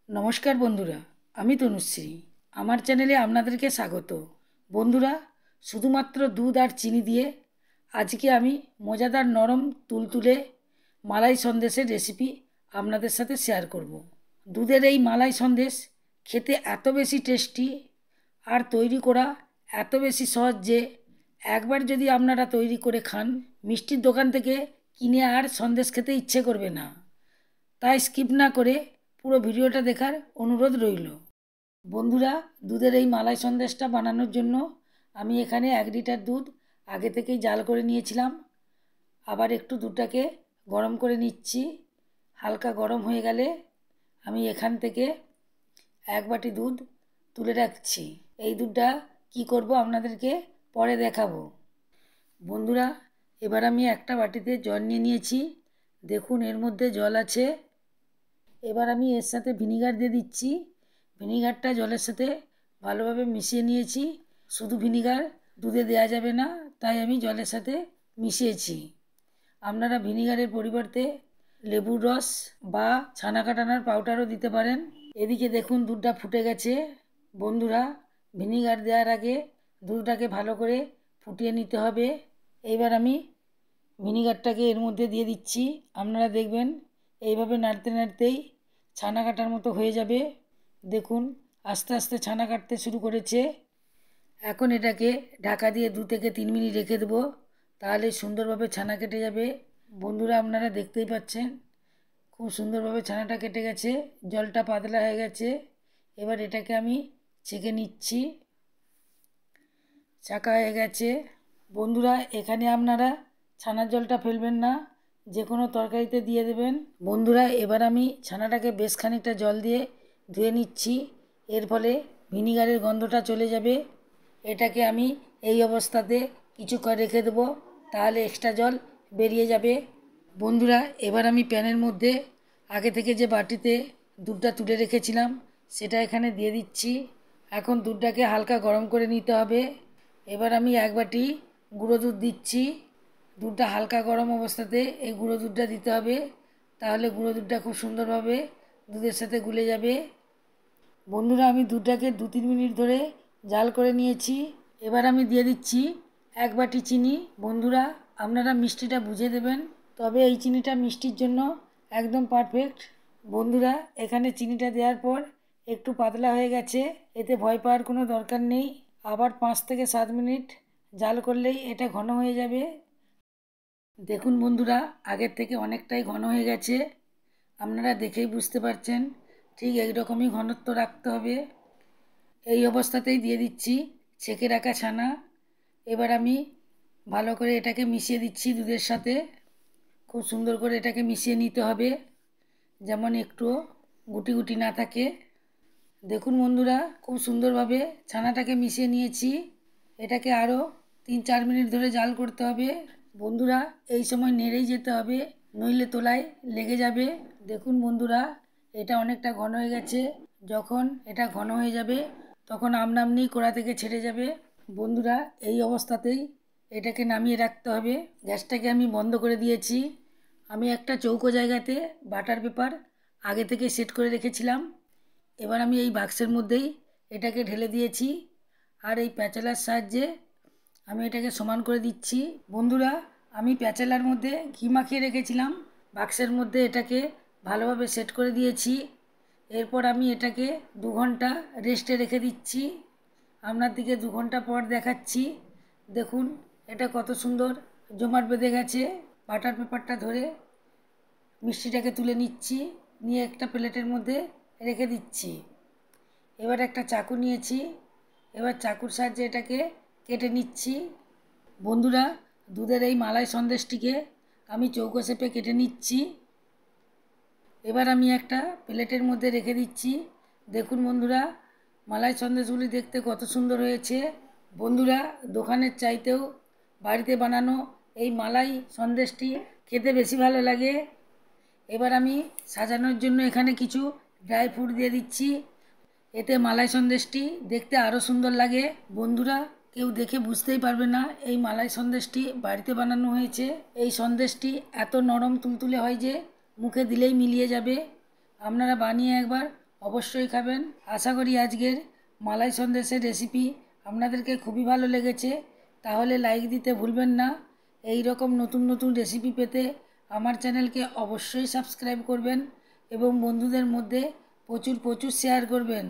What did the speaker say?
নমস্কার বন্ধুরা, আমি তনুশ্রী। আমার চ্যানেলে আপনাদেরকে স্বাগত। বন্ধুরা, শুধুমাত্র দুধ আর চিনি দিয়ে আজকে আমি মজাদার নরম তুলতুলে মালাই সন্দেশের রেসিপি আপনাদের সাথে শেয়ার করব। দুধের এই মালাই সন্দেশ খেতে এত বেশি টেস্টি আর তৈরি করা এত বেশি সহজ যে একবার যদি আপনারা তৈরি করে খান, মিষ্টির দোকান থেকে কিনে আর সন্দেশ খেতে ইচ্ছে করবে না। তাই স্কিপ না করে পুরো ভিডিওটা দেখার অনুরোধ রইল। বন্ধুরা, দুধের এই মালাই সন্দেশটা বানানোর জন্য আমি এখানে 1 লিটার দুধ আগে থেকেই জাল করে নিয়েছিলাম। আবার একটু দুধটাকে গরম করে নিচ্ছি। হালকা গরম হয়ে গেলে আমি এখান থেকে 1 বাটি দুধ তুলে রাখছি। এই দুধটা কি করব আপনাদেরকে পরে দেখাবো। বন্ধুরা, এবার আমি একটা বাটিতে জল নিয়ে নিয়েছি। দেখুন, এর মধ্যে জল আছে। এবার আমি এর সাথে ভিনিগার দিয়ে দিচ্ছি। ভিনিগারটা জলের সাথে ভালোভাবে মিশিয়ে নিয়েছি। শুধু ভিনিগার দুধে দেওয়া যাবে না, তাই আমি জলের সাথে মিশিয়েছি। আপনারা ভিনিগারের পরিবর্তে লেবুর রস বা ছানা কাটানোর পাউডারও দিতে পারেন। এদিকে দেখুন, দুধটা ফুটে গেছে। বন্ধুরা, ভিনিগার দেওয়ার আগে দুধটাকে ভালো করে ফুটিয়ে নিতে হবে। এইবার আমি ভিনিগারটাকে এর মধ্যে দিয়ে দিচ্ছি। আপনারা দেখবেন এইভাবে নাড়তে নাড়তেই ছানা কাটার মতো হয়ে যাবে। দেখুন, আস্তে আস্তে ছানা কাটতে শুরু করেছে। এখন এটাকে ঢাকা দিয়ে 2 থেকে 3 মিনিট রেখে দেবো, তাহলে সুন্দরভাবে ছানা কেটে যাবে। বন্ধুরা, আপনারা দেখতেই পাচ্ছেন খুব সুন্দরভাবে ছানাটা কেটে গেছে, জলটা পাতলা হয়ে গেছে। এবার এটাকে আমি ছেঁকে নিচ্ছি। ছাঁকা হয়ে গেছে। বন্ধুরা, এখানে আপনারা ছানার জলটা ফেলবেন না, যে কোনো তরকারিতে দিয়ে দেবেন। বন্ধুরা, এবার আমি ছানাটাকে বেশ খানিকটা জল দিয়ে ধুয়ে নিচ্ছি। এর ফলে ভিনিগারের গন্ধটা চলে যাবে। এটাকে আমি এই অবস্থাতে কিছুক্ষণ রেখে দেবো, তাহলে এক্সট্রা জল বেরিয়ে যাবে। বন্ধুরা, এবার আমি প্যানের মধ্যে আগে থেকে যে বাটিতে দুধটা তুলে রেখেছিলাম সেটা এখানে দিয়ে দিচ্ছি। এখন দুধটাকে হালকা গরম করে নিতে হবে। এবার আমি 1 বাটি গুঁড়ো দুধ দিচ্ছি। দুধটা হালকা গরম অবস্থাতে এই গুঁড়ো দুধটা দিতে হবে, তাহলে গুঁড়ো দুধটা খুব সুন্দরভাবে দুধের সাথে গুলে যাবে। বন্ধুরা, আমি দুধটাকে 2-3 মিনিট ধরে জাল করে নিয়েছি। এবার আমি দিয়ে দিচ্ছি 1 বাটি চিনি। বন্ধুরা, আপনারা মিষ্টিটা বুঝে দেবেন, তবে এই চিনিটা মিষ্টির জন্য একদম পারফেক্ট। বন্ধুরা, এখানে চিনিটা দেওয়ার পর একটু পাতলা হয়ে গেছে, এতে ভয় পাওয়ার কোনো দরকার নেই। আবার 5 থেকে 7 মিনিট জাল করলেই এটা ঘন হয়ে যাবে। দেখুন বন্ধুরা, আগের থেকে অনেকটাই ঘন হয়ে গেছে। আপনারা দেখেই বুঝতে পারছেন ঠিক এইরকমই ঘনত্ব রাখতে হবে। এই অবস্থাতেই দিয়ে দিচ্ছি ছেঁকে রাখা ছানা। এবার আমি ভালো করে এটাকে মিশিয়ে দিচ্ছি দুধের সাথে। খুব সুন্দর করে এটাকে মিশিয়ে নিতে হবে, যেমন একটু গুটি গুটি না থাকে। দেখুন বন্ধুরা, খুব সুন্দরভাবে ছানাটাকে মিশিয়ে নিয়েছি। এটাকে আরও 3-4 মিনিট ধরে জাল করতে হবে। বন্ধুরা, এই সময় নেড়েই যেতে হবে, নইলে তোলায় লেগে যাবে। দেখুন বন্ধুরা, এটা অনেকটা ঘন হয়ে গেছে। যখন এটা ঘন হয়ে যাবে তখন আপনা আপনিই কড়া থেকে ছেড়ে যাবে। বন্ধুরা, এই অবস্থাতেই এটাকে নামিয়ে রাখতে হবে। গ্যাসটাকে আমি বন্ধ করে দিয়েছি। আমি একটা চৌকো জায়গাতে বাটার পেপার আগে থেকে সেট করে রেখেছিলাম। এবার আমি এই বাক্সের মধ্যেই এটাকে ঢেলে দিয়েছি, আর এই প্যাচালার সাহায্যে আমি এটাকে সমান করে দিচ্ছি। বন্ধুরা, আমি প্যাচালার মধ্যে ঘি মাখিয়ে রেখেছিলাম, বাক্সের মধ্যে এটাকে ভালোভাবে সেট করে দিয়েছি। এরপর আমি এটাকে 2 ঘন্টা রেস্টে রেখে দিচ্ছি। আপনাদেরকে 2 ঘন্টা পর দেখাচ্ছি। দেখুন, এটা কত সুন্দর জমাট বেঁধে গেছে। বাটার পেপারটা ধরে মিষ্টিটাকে তুলে নিচ্ছি, নিয়ে একটা প্লেটের মধ্যে রেখে দিচ্ছি। এবার একটা চাকু নিয়েছি, এবার চাকুর সাহায্যে এটাকে কেটে নিচ্ছি। বন্ধুরা, দুধের এই মালাই সন্দেশটিকে আমি চৌকো শেপে কেটে নিচ্ছি। এবার আমি একটা প্লেটের মধ্যে রেখে দিচ্ছি। দেখুন বন্ধুরা, মালাই সন্দেশগুলি দেখতে কত সুন্দর হয়েছে। বন্ধুরা, দোকানের চাইতেও বাড়িতে বানানো এই মালাই সন্দেশটি খেতে বেশি ভালো লাগে। এবার আমি সাজানোর জন্য এখানে কিছু ড্রাই ফ্রুট দিয়ে দিচ্ছি, এতে মালাই সন্দেশটি দেখতে আরও সুন্দর লাগে। বন্ধুরা, কেউ দেখে বুঝতেই পারবে না এই মালাই সন্দেশটি বাড়িতে বানানো হয়েছে। এই সন্দেশটি এত নরম তুলতুলে হয় যে মুখে দিলেই মিলিয়ে যাবে। আপনারা বানিয়ে একবার অবশ্যই খাবেন। আশা করি আজকের মালাই সন্দেশের রেসিপি আপনাদেরকে খুবই ভালো লেগেছে। তাহলে লাইক দিতে ভুলবেন না। এই রকম নতুন নতুন রেসিপি পেতে আমার চ্যানেলকে অবশ্যই সাবস্ক্রাইব করবেন এবং বন্ধুদের মধ্যে প্রচুর শেয়ার করবেন।